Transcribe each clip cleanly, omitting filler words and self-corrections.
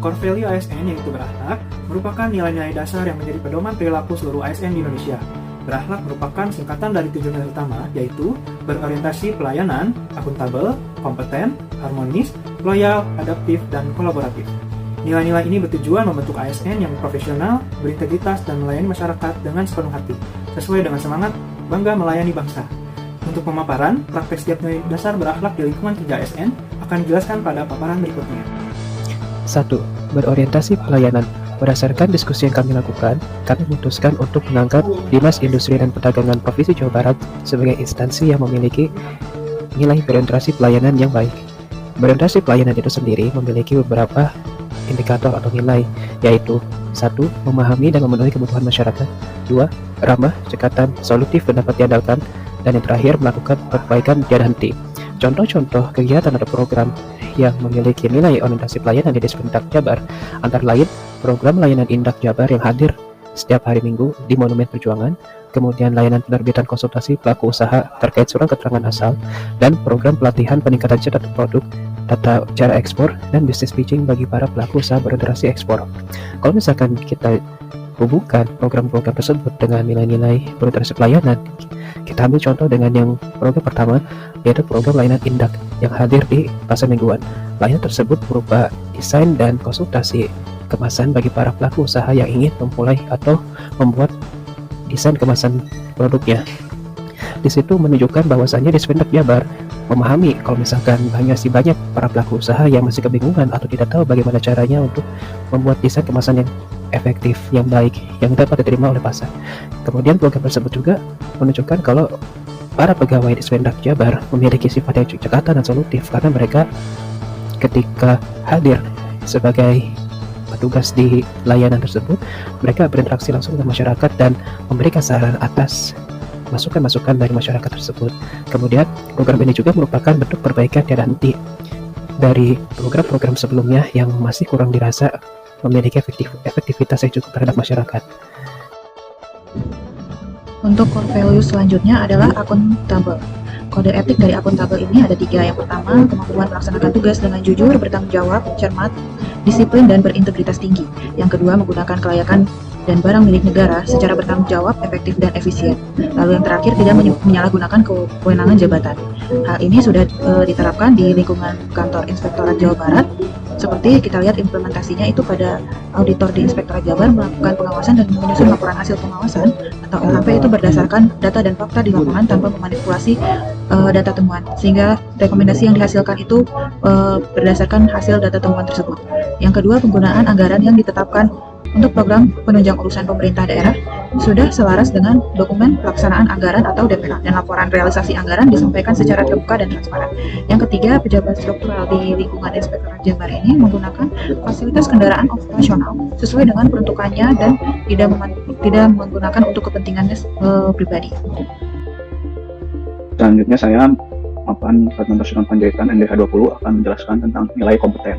Core value ASN yaitu berakhlak merupakan nilai-nilai dasar yang menjadi pedoman perilaku seluruh ASN di Indonesia. Berakhlak merupakan singkatan dari 7 nilai utama, yaitu berorientasi pelayanan, akuntabel, kompeten, harmonis, loyal, adaptif, dan kolaboratif. Nilai-nilai ini bertujuan membentuk ASN yang profesional, berintegritas, dan melayani masyarakat dengan sepenuh hati, sesuai dengan semangat bangga melayani bangsa. Untuk pemaparan, praktek setiap nilai dasar berakhlak di lingkungan kerja ASN akan dijelaskan pada paparan berikutnya. 1. Berorientasi pelayanan. Berdasarkan diskusi yang kami lakukan, kami memutuskan untuk mengangkat Dinas Industri dan Perdagangan Provinsi Jawa Barat sebagai instansi yang memiliki nilai berorientasi pelayanan yang baik. Berorientasi pelayanan itu sendiri memiliki beberapa indikator atau nilai, yaitu 1. Memahami dan memenuhi kebutuhan masyarakat. 2. Ramah, cekatan, solutif dan dapat diandalkan. Dan yang terakhir, melakukan perbaikan tiada henti. Contoh-contoh kegiatan atau program yang memiliki nilai orientasi pelayanan di Dispendak Jabar antara lain program layanan Indak Jabar yang hadir setiap hari Minggu di Monumen Perjuangan, kemudian layanan penerbitan konsultasi pelaku usaha terkait surat keterangan asal, dan program pelatihan peningkatan cetak produk, tata cara ekspor, dan bisnis pitching bagi para pelaku usaha berorientasi ekspor. Kalau misalkan kita hubungkan program-program tersebut dengan nilai-nilai berorientasi pelayanan, kita ambil contoh dengan yang program pertama, yaitu program layanan Indak yang hadir di pasar mingguan. Layanan tersebut berupa desain dan konsultasi kemasan bagi para pelaku usaha yang ingin memulai atau membuat desain kemasan produknya. Di situ menunjukkan bahwasannya Dispendak Jabar memahami kalau misalkan banyak para pelaku usaha yang masih kebingungan atau tidak tahu bagaimana caranya untuk membuat desain kemasan yang efektif, yang baik, yang dapat diterima oleh pasar. Kemudian program tersebut juga menunjukkan kalau para pegawai Dispendak Jabar memiliki sifat yang cekatan dan solutif karena mereka ketika hadir sebagai petugas di layanan tersebut, mereka berinteraksi langsung dengan masyarakat dan memberikan saran atas masukan-masukan dari masyarakat tersebut. Kemudian program ini juga merupakan bentuk perbaikan tiada henti dari program-program sebelumnya yang masih kurang dirasa memiliki efektivitas yang cukup terhadap masyarakat. Untuk core value selanjutnya adalah akuntabel. Kode etik dari akuntabel ini ada 3. Yang pertama, kemampuan melaksanakan tugas dengan jujur, bertanggung jawab, cermat, disiplin, dan berintegritas tinggi. Yang kedua, menggunakan kelayakan dan barang milik negara secara bertanggung jawab, efektif, dan efisien. Lalu yang terakhir, tidak menyalahgunakan kewenangan jabatan. Hal ini sudah diterapkan di lingkungan kantor Inspektorat Jawa Barat. Seperti kita lihat implementasinya itu pada auditor di Inspektorat Jabar melakukan pengawasan dan menyusun laporan hasil pengawasan atau LHP itu berdasarkan data dan fakta di lapangan tanpa memanipulasi data temuan, sehingga rekomendasi yang dihasilkan itu berdasarkan hasil data temuan tersebut. Yang kedua, penggunaan anggaran yang ditetapkan untuk program penunjang urusan pemerintah daerah sudah selaras dengan dokumen pelaksanaan anggaran atau DPA, dan laporan realisasi anggaran disampaikan secara terbuka dan transparan. Yang ketiga, pejabat struktural di lingkungan Inspektorat Jabar ini menggunakan fasilitas kendaraan operasional sesuai dengan peruntukannya dan tidak menggunakan untuk kepentingannya pribadi. Selanjutnya saya Padman Rasunan Panjaitan NDH 20 akan menjelaskan tentang nilai kompeten.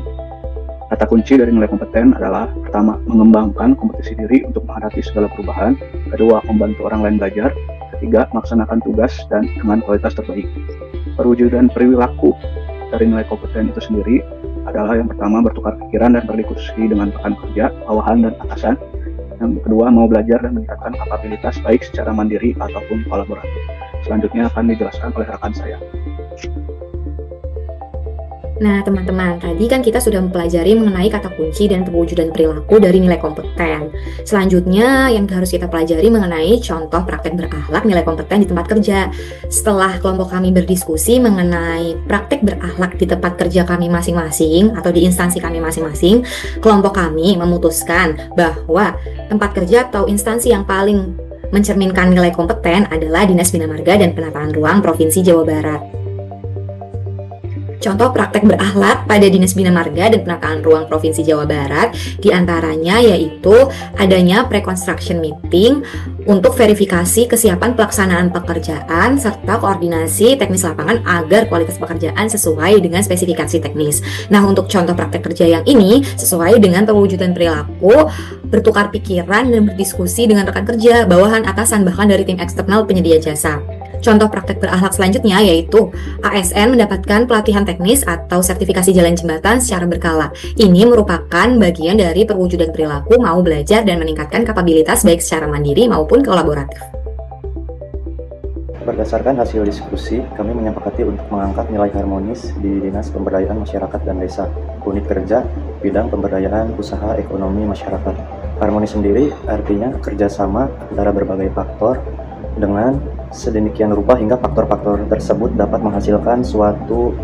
Kata kunci dari nilai kompeten adalah pertama, mengembangkan kompetisi diri untuk menghadapi segala perubahan. Kedua, membantu orang lain belajar. Ketiga, melaksanakan tugas dan dengan kualitas terbaik. Perwujudan perilaku dari nilai kompeten itu sendiri adalah yang pertama, bertukar pikiran dan berdiskusi dengan rekan kerja, bawahan, dan atasan. Yang kedua, mau belajar dan meningkatkan kapabilitas baik secara mandiri ataupun kolaboratif. Selanjutnya akan dijelaskan oleh rekan saya. Nah, teman-teman, tadi kan kita sudah mempelajari mengenai kata kunci dan perwujudan perilaku dari nilai kompeten. Selanjutnya, yang harus kita pelajari mengenai contoh praktek berakhlak nilai kompeten di tempat kerja. Setelah kelompok kami berdiskusi mengenai praktek berakhlak di tempat kerja kami masing-masing atau di instansi kami masing-masing, kelompok kami memutuskan bahwa tempat kerja atau instansi yang paling mencerminkan nilai kompeten adalah Dinas Bina Marga dan Penataan Ruang Provinsi Jawa Barat. Contoh praktek berakhlak pada Dinas Bina Marga dan Penataan Ruang Provinsi Jawa Barat diantaranya yaitu adanya pre-construction meeting untuk verifikasi kesiapan pelaksanaan pekerjaan serta koordinasi teknis lapangan agar kualitas pekerjaan sesuai dengan spesifikasi teknis. Nah, untuk contoh praktek kerja yang ini sesuai dengan perwujudan perilaku, bertukar pikiran dan berdiskusi dengan rekan kerja, bawahan, atasan, bahkan dari tim eksternal penyedia jasa. Contoh praktek berakhlak selanjutnya yaitu ASN mendapatkan pelatihan teknis atau sertifikasi jalan jembatan secara berkala. Ini merupakan bagian dari perwujudan perilaku mau belajar dan meningkatkan kapabilitas baik secara mandiri maupun kolaboratif. Berdasarkan hasil diskusi, kami menyepakati untuk mengangkat nilai harmonis di Dinas Pemberdayaan Masyarakat dan Desa, unit kerja, bidang pemberdayaan usaha ekonomi masyarakat. Harmonis sendiri artinya kerjasama antara berbagai faktor dengan sedemikian rupa hingga faktor-faktor tersebut dapat menghasilkan suatu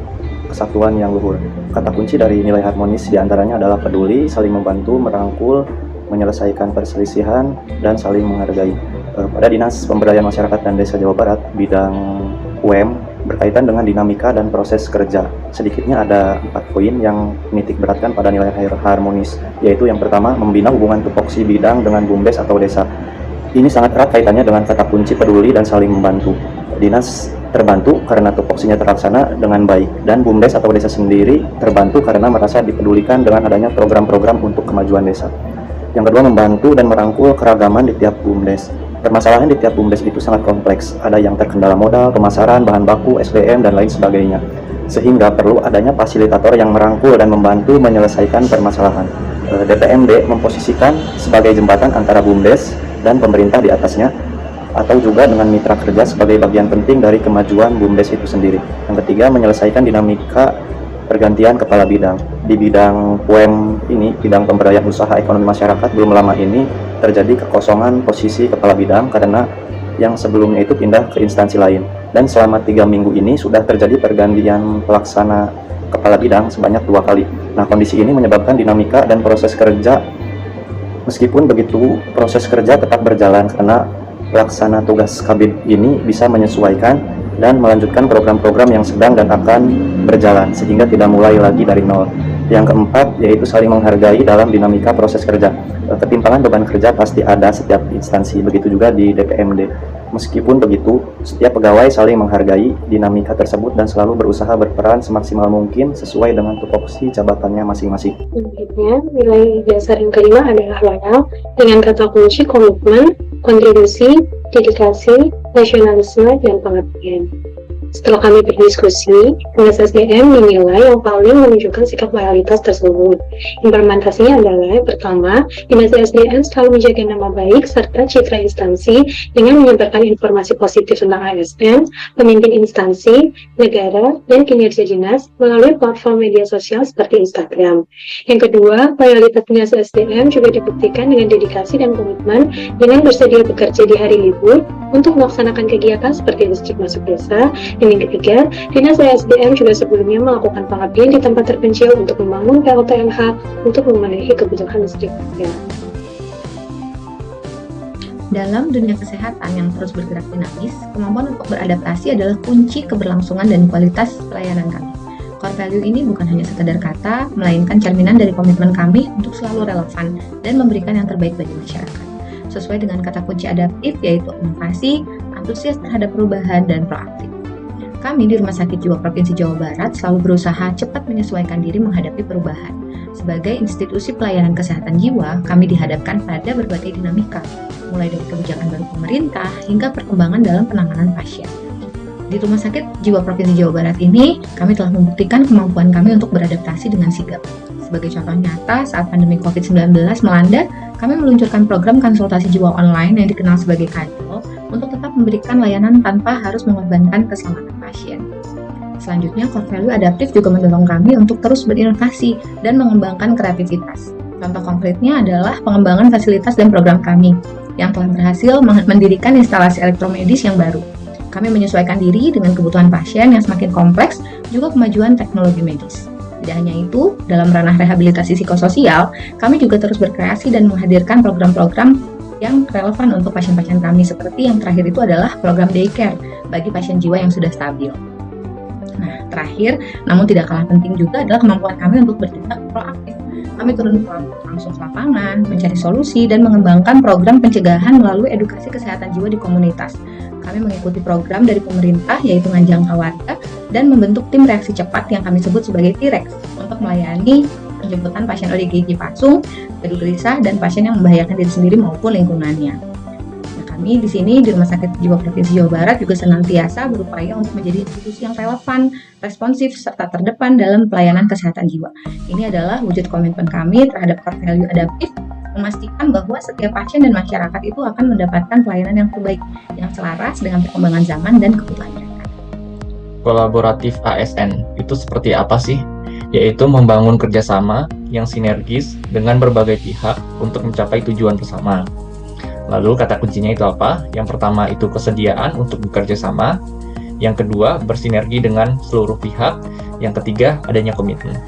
kesatuan yang luhur. Kata kunci dari nilai harmonis diantaranya adalah peduli, saling membantu, merangkul, menyelesaikan perselisihan, dan saling menghargai. Pada Dinas Pemberdayaan Masyarakat dan Desa Jawa Barat, bidang UM berkaitan dengan dinamika dan proses kerja. Sedikitnya ada 4 poin yang menitik beratkan pada nilai harmonis, yaitu yang pertama, membina hubungan tupoksi bidang dengan BUMDes atau desa. Ini sangat erat kaitannya dengan kata kunci peduli dan saling membantu. Dinas terbantu karena tupoksinya terlaksana dengan baik, dan BUMDes atau desa sendiri terbantu karena merasa dipedulikan dengan adanya program-program untuk kemajuan desa. Yang kedua, membantu dan merangkul keragaman di tiap BUMDes. Permasalahan di tiap BUMDes itu sangat kompleks, ada yang terkendala modal, pemasaran, bahan baku, SDM, dan lain sebagainya. Sehingga perlu adanya fasilitator yang merangkul dan membantu menyelesaikan permasalahan. DPMD memposisikan sebagai jembatan antara BUMDes dan pemerintah di atasnya, atau juga dengan mitra kerja sebagai bagian penting dari kemajuan BUMDes itu sendiri. Yang ketiga, menyelesaikan dinamika pergantian kepala bidang. Di bidang UM ini, bidang pemberdayaan usaha ekonomi masyarakat, belum lama ini terjadi kekosongan posisi kepala bidang karena yang sebelumnya itu pindah ke instansi lain. Dan selama 3 minggu ini sudah terjadi pergantian pelaksana kepala bidang sebanyak 2 kali. Nah, kondisi ini menyebabkan dinamika dan proses kerja, meskipun begitu proses kerja tetap berjalan karena pelaksana tugas kabid ini bisa menyesuaikan dan melanjutkan program-program yang sedang dan akan berjalan sehingga tidak mulai lagi dari nol. Yang keempat yaitu saling menghargai dalam dinamika proses kerja. Ketimpangan beban kerja pasti ada setiap instansi, begitu juga di DPMD. Meskipun begitu, setiap pegawai saling menghargai dinamika tersebut dan selalu berusaha berperan semaksimal mungkin sesuai dengan tupoksi jabatannya masing-masing. Selanjutnya, nilai dasar yang kelima adalah loyal dengan kata kunci komitmen, kontribusi, dedikasi, nasionalisme, dan pengabdian. Setelah kami berdiskusi, Dinas SDM dinilai yang paling menunjukkan sikap loyalitas tersebut. Implementasinya adalah yang pertama, Dinas SDM selalu menjaga nama baik serta citra instansi dengan menyebarkan informasi positif tentang ASN, pemimpin instansi, negara, dan kinerja dinas melalui platform media sosial seperti Instagram. Yang kedua, loyalitas Dinas SDM juga dibuktikan dengan dedikasi dan komitmen dengan bersedia bekerja di hari libur untuk melaksanakan kegiatan seperti listrik masuk desa. Dan yang ketiga, Dinas SDM juga sebelumnya melakukan pengabdian di tempat terpencil untuk membangun PLTMH untuk memenuhi kebutuhan listrik warga. Dalam dunia kesehatan yang terus bergerak dinamis, kemampuan untuk beradaptasi adalah kunci keberlangsungan dan kualitas pelayanan kami. Core value ini bukan hanya sekedar kata, melainkan cerminan dari komitmen kami untuk selalu relevan dan memberikan yang terbaik bagi masyarakat. Sesuai dengan kata kunci adaptif, yaitu inovasi, antusias terhadap perubahan, dan proaktif. Kami di Rumah Sakit Jiwa Provinsi Jawa Barat selalu berusaha cepat menyesuaikan diri menghadapi perubahan. Sebagai institusi pelayanan kesehatan jiwa, kami dihadapkan pada berbagai dinamika, mulai dari kebijakan baru pemerintah hingga perkembangan dalam penanganan pasien. Di Rumah Sakit Jiwa Provinsi Jawa Barat ini, kami telah membuktikan kemampuan kami untuk beradaptasi dengan sigap. Sebagai contoh nyata, saat pandemi COVID-19 melanda, kami meluncurkan program konsultasi jiwa online yang dikenal sebagai Kajol untuk tetap memberikan layanan tanpa harus mengorbankan keselamatan pasien. Selanjutnya, core value adaptif juga mendorong kami untuk terus berinovasi dan mengembangkan kreativitas. Contoh konkretnya adalah pengembangan fasilitas dan program kami yang telah berhasil mendirikan instalasi elektromedis yang baru. Kami menyesuaikan diri dengan kebutuhan pasien yang semakin kompleks, juga kemajuan teknologi medis. Tidak hanya itu, dalam ranah rehabilitasi psikososial, kami juga terus berkreasi dan menghadirkan program-program yang relevan untuk pasien-pasien kami, seperti yang terakhir itu adalah program daycare bagi pasien jiwa yang sudah stabil. Nah, terakhir, namun tidak kalah penting juga adalah kemampuan kami untuk bertindak proaktif. Kami turun langsung ke lapangan, mencari solusi, dan mengembangkan program pencegahan melalui edukasi kesehatan jiwa di komunitas. Kami mengikuti program dari pemerintah, yaitu Nganjangka Warga, dan membentuk tim reaksi cepat yang kami sebut sebagai T-Rex untuk melayani penjemputan pasien ODGJ pasung, gaduh gelisah, dan pasien yang membahayakan diri sendiri maupun lingkungannya. Nah, Kami di sini di Rumah Sakit Jiwa Provinsi Jawa Barat juga senantiasa berupaya untuk menjadi institusi yang relevan, responsif, serta terdepan dalam pelayanan kesehatan jiwa. Ini adalah wujud komitmen kami terhadap core value adaptif, memastikan bahwa setiap pasien dan masyarakat itu akan mendapatkan pelayanan yang terbaik, yang selaras dengan perkembangan zaman dan kebutuhan mereka. Kolaboratif ASN itu seperti apa sih? Yaitu membangun kerjasama yang sinergis dengan berbagai pihak untuk mencapai tujuan bersama. Lalu kata kuncinya itu apa? Yang pertama itu kesediaan untuk bekerja sama. Yang kedua, bersinergi dengan seluruh pihak. Yang ketiga, adanya komitmen.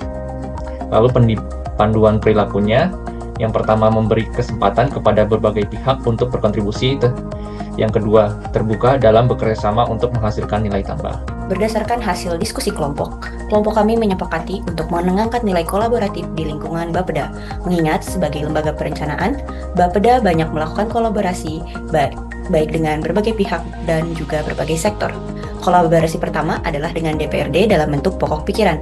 Lalu panduan perilakunya, yang pertama memberi kesempatan kepada berbagai pihak untuk berkontribusi. Yang kedua, terbuka dalam bekerja sama untuk menghasilkan nilai tambah. Berdasarkan hasil diskusi kelompok kami menyepakati untuk mengangkat nilai kolaboratif di lingkungan Bapeda. Mengingat sebagai lembaga perencanaan, Bapeda banyak melakukan kolaborasi baik dengan berbagai pihak dan juga berbagai sektor. Kolaborasi pertama adalah dengan DPRD dalam bentuk pokok pikiran.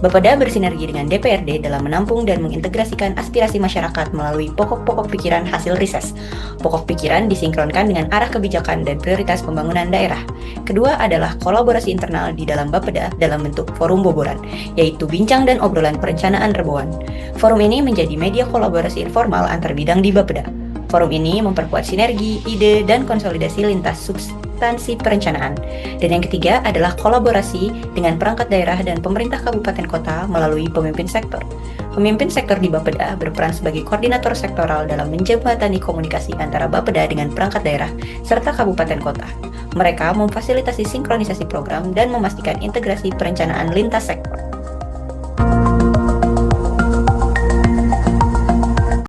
Bapeda bersinergi dengan DPRD dalam menampung dan mengintegrasikan aspirasi masyarakat melalui pokok-pokok pikiran hasil riset. Pokok pikiran disinkronkan dengan arah kebijakan dan prioritas pembangunan daerah. Kedua adalah kolaborasi internal di dalam Bapeda dalam bentuk forum boboran, yaitu bincang dan obrolan perencanaan reboan. Forum ini menjadi media kolaborasi informal antar bidang di Bapeda. Forum ini memperkuat sinergi, ide, dan konsolidasi lintas substansi perencanaan. Dan yang ketiga adalah kolaborasi dengan perangkat daerah dan pemerintah kabupaten kota melalui pemimpin sektor. Pemimpin sektor di Bapeda berperan sebagai koordinator sektoral dalam menjembatani komunikasi antara Bapeda dengan perangkat daerah serta kabupaten kota. Mereka memfasilitasi sinkronisasi program dan memastikan integrasi perencanaan lintas sektor.